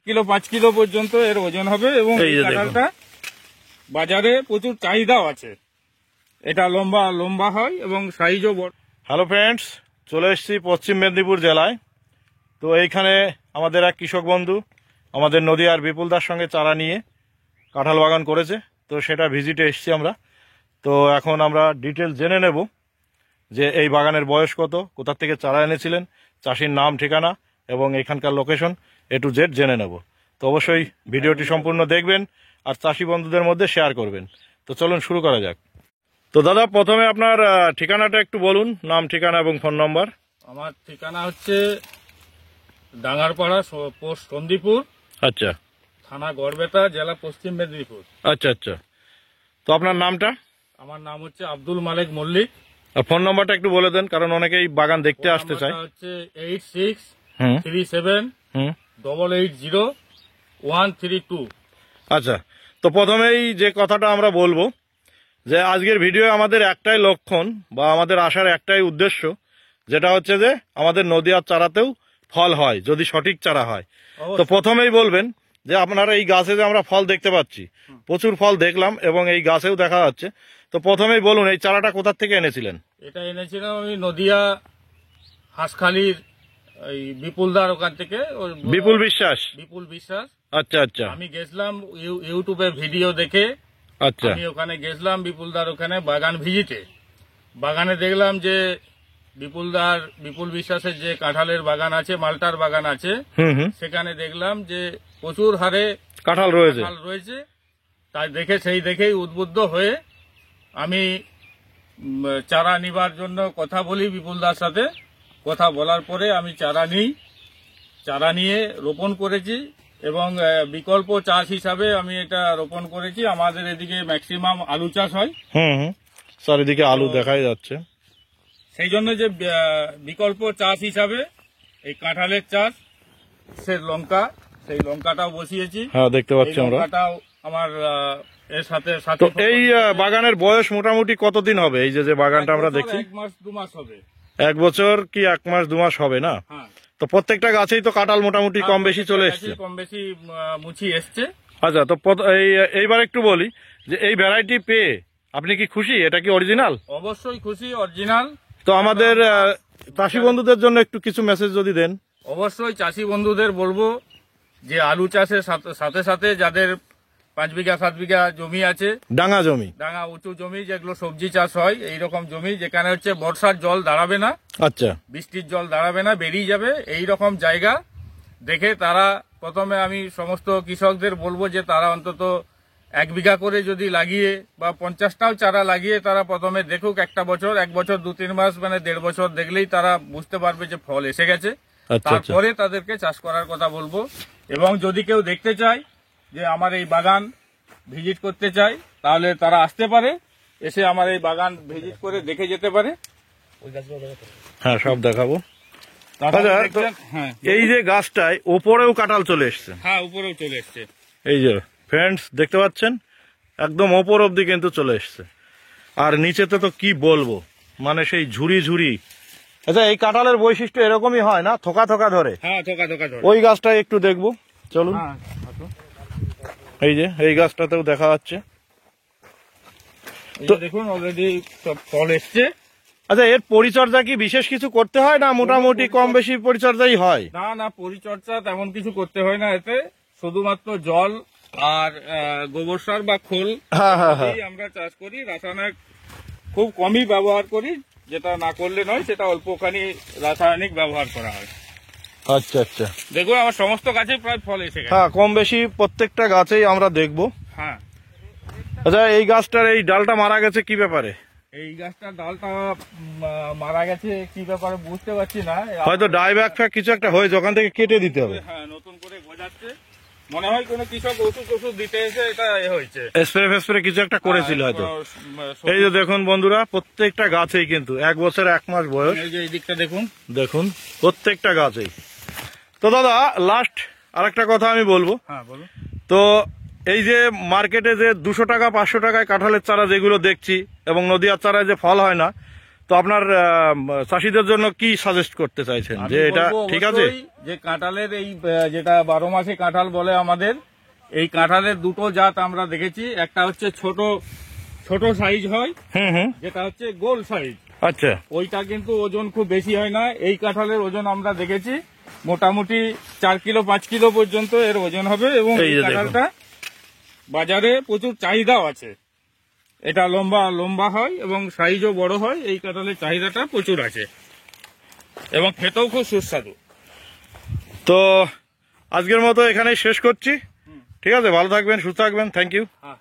Kilo 5 kilo পর্যন্ত এর ওজন হবে এবং এই কাঁঠালটা বাজারে প্রচুর চাহিদাও আছে। এটা লম্বা লম্বা হয় এবং সাইজও বড়। হ্যালো ফ্রেন্ডস, চলে এসেছি পশ্চিম মেদিনীপুর জেলায়। তো এইখানে আমাদের এক কৃষক বন্ধু আমাদের নদীয়ার বিপুলদার সঙ্গে চারা নিয়ে কাঁঠাল বাগান করেছে। তো সেটা ভিজিটে এসেছি আমরা। তো এখন আমরা ডিটেলস জেনে নেব যে এই বাগানের বয়স কত, কোথা থেকে চারা এনেছিলেন, চাষির নাম ঠিকানা এবং এখানকার লোকেশন A to Z জেনে নেব। তো অবশ্যই ভিডিওটি সম্পূর্ণ দেখবেন আর চাষি বন্ধুদের মধ্যে শেয়ার করবেন। তো চলুন শুরু করা যাক। তো দাদা, প্রথমে আপনার ঠিকানাটা একটু বলুন, নাম ঠিকানা এবং ফোন নম্বর। আমার ঠিকানা হচ্ছে ডাঙ্গারপাড়া, পোস্ট সন্দীপুর, আচ্ছা, থানা গড়বেতা, জেলা পশ্চিম মেদিনীপুর। আচ্ছা আচ্ছা। তো আপনার নামটা? আমার নাম হচ্ছে আব্দুল মালেক মল্লিক। আর ফোন নম্বরটা একটু বলে দেন, কারণ অনেকেই বাগান দেখতে আসতে চায়। হচ্ছে 8637880132। আচ্ছা, তো প্রথমেই যে কথাটা আমরা বলবো যে আজকের ভিডিও আমাদের একটাই লক্ষণ বা আমাদের আসার একটাই উদ্দেশ্য, যেটা হচ্ছে যে আমাদের নদীয়ার চারাতেও ফল হয় যদি সঠিক চারা হয়। তো প্রথমেই বলবেন যে আপনারা এই গাছে যে আমরা ফল দেখতে পাচ্ছি, প্রচুর ফল দেখলাম এবং এই গাছেও দেখা যাচ্ছে। তো প্রথমেই বলুন এই চারাটা কোথা থেকে এনেছিলেন? এটা এনেছিলাম আমি নদিয়া হাঁসখালির এই বিপুলদার ওখান থেকে। বিপুল বিশ্বাস? বিপুল বিশ্বাস। আচ্ছা আচ্ছা। আমি গেছিলাম ইউটিউবে ভিডিও দেখে। আচ্ছা, আমি ওখানে গেছিলাম বিপুলদার ওখানে বাগান ভিজিটে। বাগানে দেখলাম যে বিপুল বিশ্বাসের যে কাঁঠালের বাগান আছে, মালটার বাগান আছে, সেখানে দেখলাম যে প্রচুর হারে কাঁঠাল রয়েছে। তাই সেই দেখেই উদ্বুদ্ধ হয়ে আমি চারা নিবার জন্য কথা বলি বিপুলদার সাথে। কথা বলার পরে আমি চারা নিয়ে রোপণ করেছি এবং বিকল্প চাষ হিসাবে আমি এটা রোপণ করেছি। আমাদের এদিকে ম্যাক্সিমাম আলু চাষ হয়। চারিদিকে আলু দেখাই যাচ্ছে। সেই জন্য যে বিকল্প চাষ হিসাবে এই কাঁঠালের চাষ, সেই লঙ্কাটাও বসিয়েছি। হ্যাঁ, দেখতে পাচ্ছি আমরা। লঙ্কাটাও আমার এর সাথে। তো এই বাগানের বয়স মোটামুটি কতদিন হবে? এই যে বাগানটা আমরা দেখছি, 1 মাস 2 মাস হবে। 1 বছর কি 1 মাস 2 মাস হবে না? হ্যাঁ। তো প্রত্যেকটা গাছেই তো কাঁঠাল মোটামুটি কম বেশি চলে এসছে। কম বেশি মুচি এসছে। আচ্ছা, তো এইবার একটু বলি যে এই ভ্যারাইটি পেয়ে আপনি কি খুশি? এটা কি অরিজিনাল? অবশ্যই খুশি, অরিজিনাল। তো আমাদের চাষি বন্ধুদের জন্য একটু কিছু মেসেজ যদি দেন। অবশ্যই চাষি বন্ধুদের বলবো যে আলু চাষের সাথে সাথে যাদের 5 বিঘা 7 বিঘা জমি আছে, ডাঙা উঁচু জমি, যেগুলো সবজি চাষ হয়, এইরকম জমি যেখানে হচ্ছে বর্ষার জল দাঁড়াবে না, আচ্ছা, বৃষ্টির জল দাঁড়াবে না, বেরিয়ে যাবে, এই রকম জায়গা দেখে তারা প্রথমে আমি সমস্ত কৃষকদের বলবো যে তারা অন্তত 1 বিঘা করে যদি লাগিয়ে বা 50টাও চারা লাগিয়ে তারা প্রথমে দেখুক। 1 বছর 2-3 মাস মানে 1.5 বছর দেখলেই তারা বুঝতে পারবে যে ফল এসে গেছে। তারপরে তাদেরকে চাষ করার কথা বলবো। এবং যদি কেউ দেখতে চায় যে আমার এই বাগান ভিজিট করতে চায়, তাহলে তারা আসতে পারে, এসে আমার এই বাগান ভিজিট করে দেখে যেতে পারে। হ্যাঁ, সব দেখাবো। এই যে গাছটায় ওপরেও কাঁঠাল চলে এসছে। হ্যাঁ, উপরেও চলে এসছে। এই যে ফ্রেন্ডস দেখতে পাচ্ছেন, একদম ওপর অব্দি কিন্তু চলে এসছে। আর নিচেতে তো কি বলবো, মানে সেই ঝুড়ি। আচ্ছা, এই কাঁঠালের বৈশিষ্ট্য এরকমই হয় না, থোকা থোকা ধরে? হ্যাঁ, থোকা থোকা ধরে। ওই গাছটাই একটু দেখবো, চলুন। এই যে এই গাছটাতেও দেখা যাচ্ছে। তো দেখুন অলরেডি সব ফল এসছে। আচ্ছা, এর পরিচর্যা কি বিশেষ কিছু করতে হয় না মোটামুটি কম বেশি পরিচর্যাই হয়? না, পরিচর্যা তেমন কিছু করতে হয় না। এতে শুধুমাত্র জল আর গোবর সার বা খোল আমরা চাষ করি। রাসায়নিক খুব কমই ব্যবহার করি, যেটা না করলে নয়, সেটা অল্পখানি রাসায়নিক ব্যবহার করা হয়। আচ্ছা আচ্ছা, দেখুন আমার সমস্ত গাছে প্রায় ফল এসে গেছে। হ্যাঁ, কম বেশি প্রত্যেকটা গাছেই আমরা দেখবো। হ্যাঁ। আচ্ছা, এই গাছটার এই ডালটা মারা গেছে কি ব্যাপারে? এই গাছটার ডালটা মারা গেছে কি ব্যাপারে বুঝতে পারছি না। হয়তো ডাইব্যাক কিছু একটা হয়েছে, ওখান থেকে কেটে দিতে হবে। হ্যাঁ, নতুন করে গজাচ্ছে মনে হয়। কোনো কৃষক ওষুধ দিতে এসে এটা হয়েছে, স্প্রে কিছু একটা করেছিল হয়তো। এই যে দেখুন বন্ধুরা, প্রত্যেকটা গাছেই কিন্তু 1 বছর 1 মাস বয়স। এই যে এই দিকটা দেখুন প্রত্যেকটা গাছেই। তো দাদা, লাস্ট আরেকটা কথা আমি বলবো। হ্যাঁ, বলুন। তো এই যে মার্কেটে যে 200 টাকা 500 টাকায় কাঁঠালের চারা যেগুলো দেখছি এবং নদীয়ার চারায় যে ফল হয় না, তো তো আপনার চাষিদের জন্য কি সাজেস্ট করতে চাইছেন যে আমি এটা বলবো ঠিক আছে? অবশ্যই যে কাঁঠালের এই যেটা 12 মাসে কাঁঠাল বলে আমাদের, এই কাঁঠালের দুটো জাত আমরা দেখেছি। একটা হচ্ছে ছোট ছোট সাইজ হয়, যেটা হচ্ছে গোল সাইজ। আচ্ছা, ওইটা কিন্তু ওজন খুব বেশি হয় না। এই কাঁঠালের ওজন আমরা দেখেছি মোটামুটি 4 কিলো 5 কিলো পর্যন্ত এর ওজন হবে, এবং এই এই যে দেখুন। কাঁঠালটা বাজারে প্রচুর চাহিদাও আছে। এটা লম্বা লম্বা হয় এবং সাইজও বড় হয়। এই কাঁঠালের চাহিদাটা প্রচুর আছে এবং খেতেও খুব সুস্বাদু। তো আজকের মতো এখানেই শেষ করছি। ঠিক আছে, ভালো থাকবেন, সুস্থ থাকবেন, থ্যাংক ইউ। হ্যাঁ।